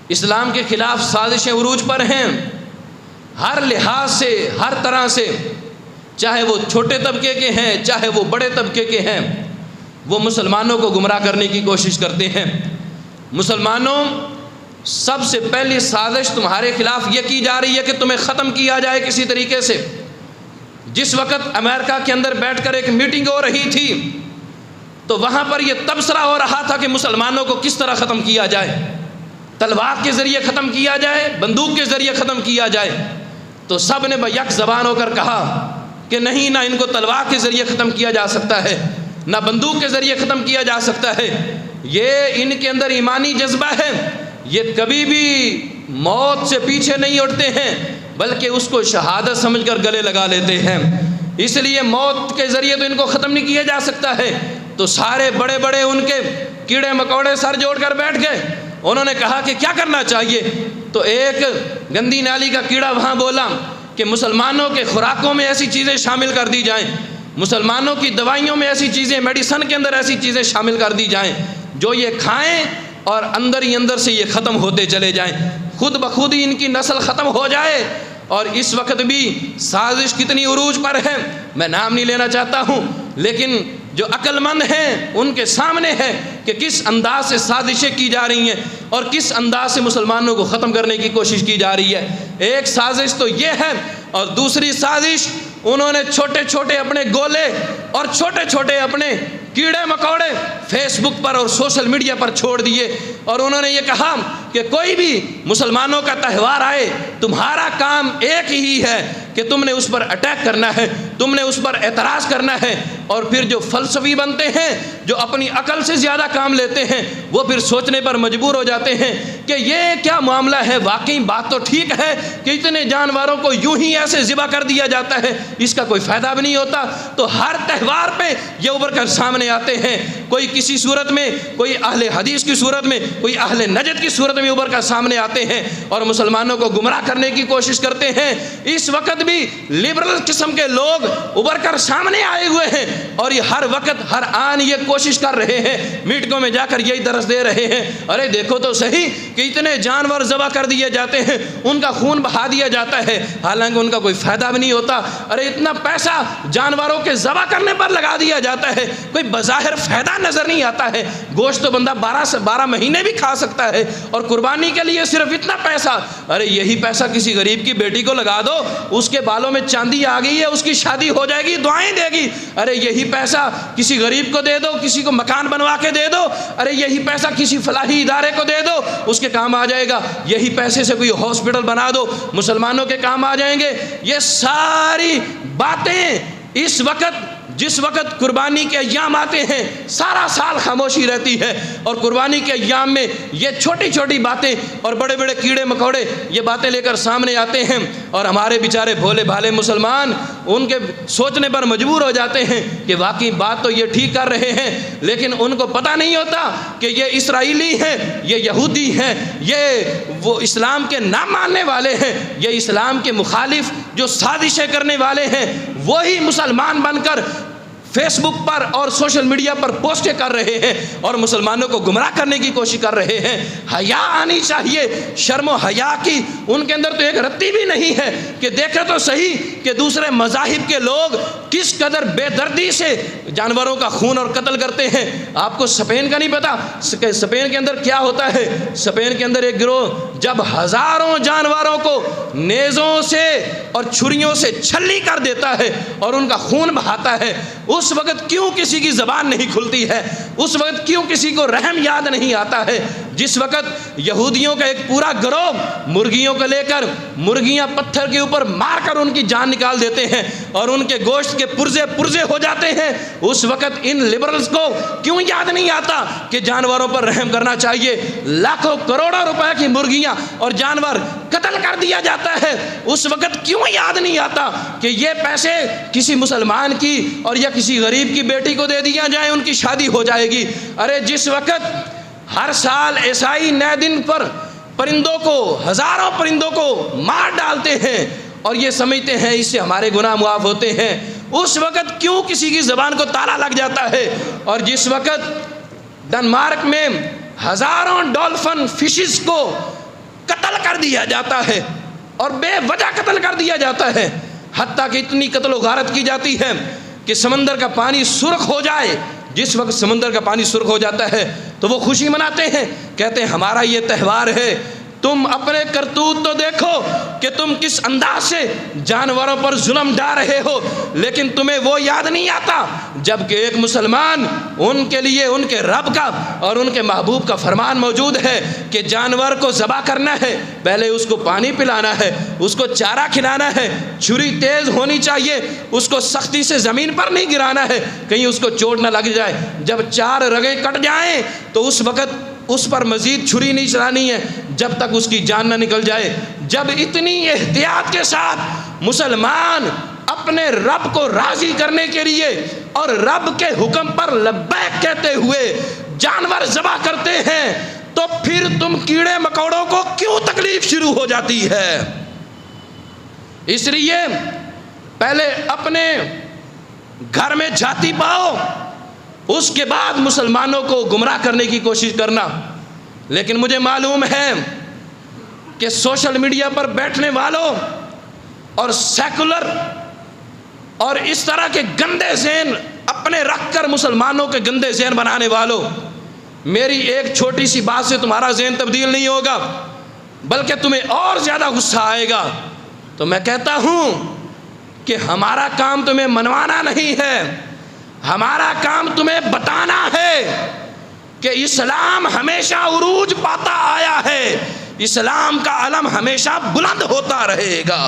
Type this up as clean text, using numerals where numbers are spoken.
اسلام کے خلاف سازشیں عروج پر ہیں، ہر لحاظ سے، ہر طرح سے، چاہے وہ چھوٹے طبقے کے ہیں چاہے وہ بڑے طبقے کے ہیں، وہ مسلمانوں کو گمراہ کرنے کی کوشش کرتے ہیں۔ مسلمانوں، سب سے پہلی سازش تمہارے خلاف یہ کی جا رہی ہے کہ تمہیں ختم کیا جائے کسی طریقے سے۔ جس وقت امریکہ کے اندر بیٹھ کر ایک میٹنگ ہو رہی تھی تو وہاں پر یہ تبصرہ ہو رہا تھا کہ مسلمانوں کو کس طرح ختم کیا جائے، تلوار کے ذریعے ختم کیا جائے، بندوق کے ذریعے ختم کیا جائے۔ تو سب نے بیک زبان ہو کر کہا کہ نہیں، نہ ان کو تلوار کے ذریعے ختم کیا جا سکتا ہے، نہ بندوق کے ذریعے ختم کیا جا سکتا ہے۔ یہ ان کے اندر ایمانی جذبہ ہے، یہ کبھی بھی موت سے پیچھے نہیں ہٹتے ہیں بلکہ اس کو شہادت سمجھ کر گلے لگا لیتے ہیں۔ اس لیے موت کے ذریعے تو ان کو ختم نہیں کیا جا سکتا ہے۔ تو سارے بڑے بڑے ان کے کیڑے مکوڑے سر جوڑ کر بیٹھ گئے۔ انہوں نے کہا کہ کیا کرنا چاہیے؟ تو ایک گندی نالی کا کیڑا وہاں بولا کہ مسلمانوں کے خوراکوں میں ایسی چیزیں شامل کر دی جائیں، مسلمانوں کی دوائیوں میں ایسی چیزیں، میڈیسن کے اندر ایسی چیزیں شامل کر دی جائیں جو یہ کھائیں اور اندر ہی اندر سے یہ ختم ہوتے چلے جائیں، خود بخود ہی ان کی نسل ختم ہو جائے۔ اور اس وقت بھی سازش کتنی عروج پر ہے، میں نام نہیں لینا چاہتا ہوں، لیکن جو عقل مند ہیں ان کے سامنے ہے کہ کس انداز سے سازشیں کی جا رہی ہیں اور کس انداز سے مسلمانوں کو ختم کرنے کی کوشش کی جا رہی ہے۔ ایک سازش تو یہ ہے، اور دوسری سازش انہوں نے چھوٹے چھوٹے اپنے گولے اور چھوٹے چھوٹے اپنے کیڑے مکوڑے فیس بک پر اور سوشل میڈیا پر چھوڑ دیے، اور انہوں نے یہ کہا کہ کوئی بھی مسلمانوں کا تہوار آئے، تمہارا کام ایک ہی ہے کہ تم نے اس پر اٹیک کرنا ہے، تم نے اس پر اعتراض کرنا ہے۔ اور پھر جو فلسفی بنتے ہیں، جو اپنی عقل سے زیادہ کام لیتے ہیں، وہ پھر سوچنے پر مجبور ہو جاتے ہیں کہ یہ کیا معاملہ ہے، واقعی بات تو ٹھیک ہے کہ اتنے جانوروں کو یوں ہی ایسے ذبح کر دیا جاتا ہے، اس کا کوئی فائدہ بھی نہیں ہوتا۔ تو ہر تہوار پہ یہ ابھر کر سامنے آتے ہیں، کوئی کسی صورت میں، کوئی اہل حدیث کی صورت میں، کوئی اہل نجد کی صورت میں ابھر کر سامنے آتے ہیں اور مسلمانوں کو گمراہ کرنے کی کوشش کرتے ہیں۔ اس وقت بھی لبرل قسم کے لوگ ابھر کر سامنے آئے ہوئے ہیں، اور یہ ہر وقت ہر آن یہ کوشش کر رہے ہیں، میٹنگوں میں جا کر یہی درس دے رہے ہیں، ارے دیکھو تو صحیح کہ اتنے جانور ذبح کر دیے جاتے ہیں، ان کا خون بہا دیا جاتا ہے، حالانکہ ان کا کوئی فائدہ بھی نہیں ہوتا۔ ارے اتنا پیسہ جانوروں کے ذبح کرنے پر لگا دیا جاتا ہے، کوئی بظاہر فائدہ نظر نہیں آتا ہے۔ گوشت تو بندہ 12 مہینے بھی کھا سکتا ہے، اور قربانی کے لیے صرف اتنا پیسہ، ارے یہی پیسہ کسی غریب کی بیٹی کو لگا دو، اس کے بالوں میں چاندی آ گئی ہے، اس کی شادی ہو جائے گی، دعائیں دے گی۔ ارے یہی پیسہ کسی غریب کو دے دو، کسی کو مکان بنوا کے دے دو، ارے یہی پیسہ کسی فلاحی ادارے کو دے دو، اس کے کام آ جائے گا۔ یہی پیسے سے کوئی ہاسپٹل بنا دو، مسلمانوں کے کام آ جائیں گے۔ یہ ساری باتیں اس وقت، جس وقت قربانی کے ایام آتے ہیں، سارا سال خاموشی رہتی ہے، اور قربانی کے ایام میں یہ چھوٹی چھوٹی باتیں اور بڑے بڑے کیڑے مکوڑے یہ باتیں لے کر سامنے آتے ہیں، اور ہمارے بیچارے بھولے بھالے مسلمان ان کے سوچنے پر مجبور ہو جاتے ہیں کہ واقعی بات تو یہ ٹھیک کر رہے ہیں، لیکن ان کو پتہ نہیں ہوتا کہ یہ اسرائیلی ہیں، یہ یہودی ہیں، یہ وہ اسلام کے نہ ماننے والے ہیں، یہ اسلام کے مخالف جو سازشیں کرنے والے ہیں، وہی مسلمان بن کر فیس بک پر اور سوشل میڈیا پر پوسٹیں کر رہے ہیں اور مسلمانوں کو گمراہ کرنے کی کوشش کر رہے ہیں۔ حیا آنی چاہیے، شرم و حیا کی ان کے اندر تو ایک رتی بھی نہیں ہے کہ دیکھیں تو صحیح کہ دوسرے مذاہب کے لوگ کس قدر بے دردی سے جانوروں کا خون اور قتل کرتے ہیں۔ آپ کو اسپین کا نہیں پتا کہ اسپین کے اندر کیا ہوتا ہے؟ اسپین کے اندر ایک گروہ جب ہزاروں جانوروں کو نیزوں سے اور چھریوں سے چھلی کر دیتا ہے اور ان کا خون بہاتا ہے، اس وقت کیوں کسی کی زبان نہیں کھلتی ہے؟ اس وقت کیوں کسی کو رحم یاد نہیں آتا ہے؟ جس وقت یہودیوں کا ایک پورا گروہ مرغیوں کو لے کر مرغیاں پتھر کے اوپر مار کر ان کی جان نکال دیتے ہیں اور ان کے گوشت کے پرزے ہو جاتے ہیں، اس وقت ان لبرلز کو کیوں یاد نہیں آتا کہ جانوروں پر رحم کرنا چاہیے؟ لاکھوں کروڑوں روپے کی مرغیاں اور جانور قتل کر دیا جاتا ہے، اس وقت کیوں یاد نہیں آتا کہ یہ پیسے کسی مسلمان کی اور یا کسی غریب کی بیٹی کو دے دیا جائے، ان کی شادی ہو جائے گی۔ ارے جس وقت ہر سال عیسائی نئے دن پر پرندوں کو، ہزاروں پرندوں کو مار ڈالتے ہیں اور یہ سمجھتے ہیں اس سے ہمارے گناہ معاف ہوتے ہیں، اس وقت کیوں کسی کی زبان کو تالا لگ جاتا ہے؟ اور جس وقت ڈنمارک میں ہزاروں ڈولفن فشز کو قتل کر دیا جاتا ہے اور بے وجہ قتل کر دیا جاتا ہے، حتیٰ کہ اتنی قتل و غارت کی جاتی ہے کہ سمندر کا پانی سرخ ہو جائے۔ جس وقت سمندر کا پانی سرخ ہو جاتا ہے تو وہ خوشی مناتے ہیں، کہتے ہیں ہمارا یہ تہوار ہے۔ تم اپنے کرتوت تو دیکھو کہ تم کس انداز سے جانوروں پر ظلم ڈھا رہے ہو، لیکن تمہیں وہ یاد نہیں آتا جبکہ ایک مسلمان ان کے لیے ان کے رب کا اور ان کے محبوب کا فرمان موجود ہے کہ جانور کو ذبح کرنا ہے، پہلے اس کو پانی پلانا ہے، اس کو چارہ کھلانا ہے، چھری تیز ہونی چاہیے، اس کو سختی سے زمین پر نہیں گرانا ہے کہیں اس کو چوٹ نہ لگ جائے، جب 4 رگیں کٹ جائیں تو اس وقت اس پر مزید چھری نہیں چلانی ہے جب تک اس کی جان نہ نکل جائے۔ جب اتنی احتیاط کے ساتھ مسلمان اپنے رب کو راضی کرنے کے لیے اور رب کے حکم پر لبیک کہتے ہوئے جانور ذبح کرتے ہیں تو پھر تم کیڑے مکوڑوں کو کیوں تکلیف شروع ہو جاتی ہے؟ اس لیے پہلے اپنے گھر میں جھاتی پاؤ، اس کے بعد مسلمانوں کو گمراہ کرنے کی کوشش کرنا۔ لیکن مجھے معلوم ہے کہ سوشل میڈیا پر بیٹھنے والوں اور سیکولر اور اس طرح کے گندے ذہن اپنے رکھ کر مسلمانوں کے گندے ذہن بنانے والوں، میری ایک چھوٹی سی بات سے تمہارا ذہن تبدیل نہیں ہوگا بلکہ تمہیں اور زیادہ غصہ آئے گا۔ تو میں کہتا ہوں کہ ہمارا کام تمہیں منوانا نہیں ہے، ہمارا کام تمہیں بتانا ہے کہ اسلام ہمیشہ عروج پاتا آیا ہے، اسلام کا علم ہمیشہ بلند ہوتا رہے گا۔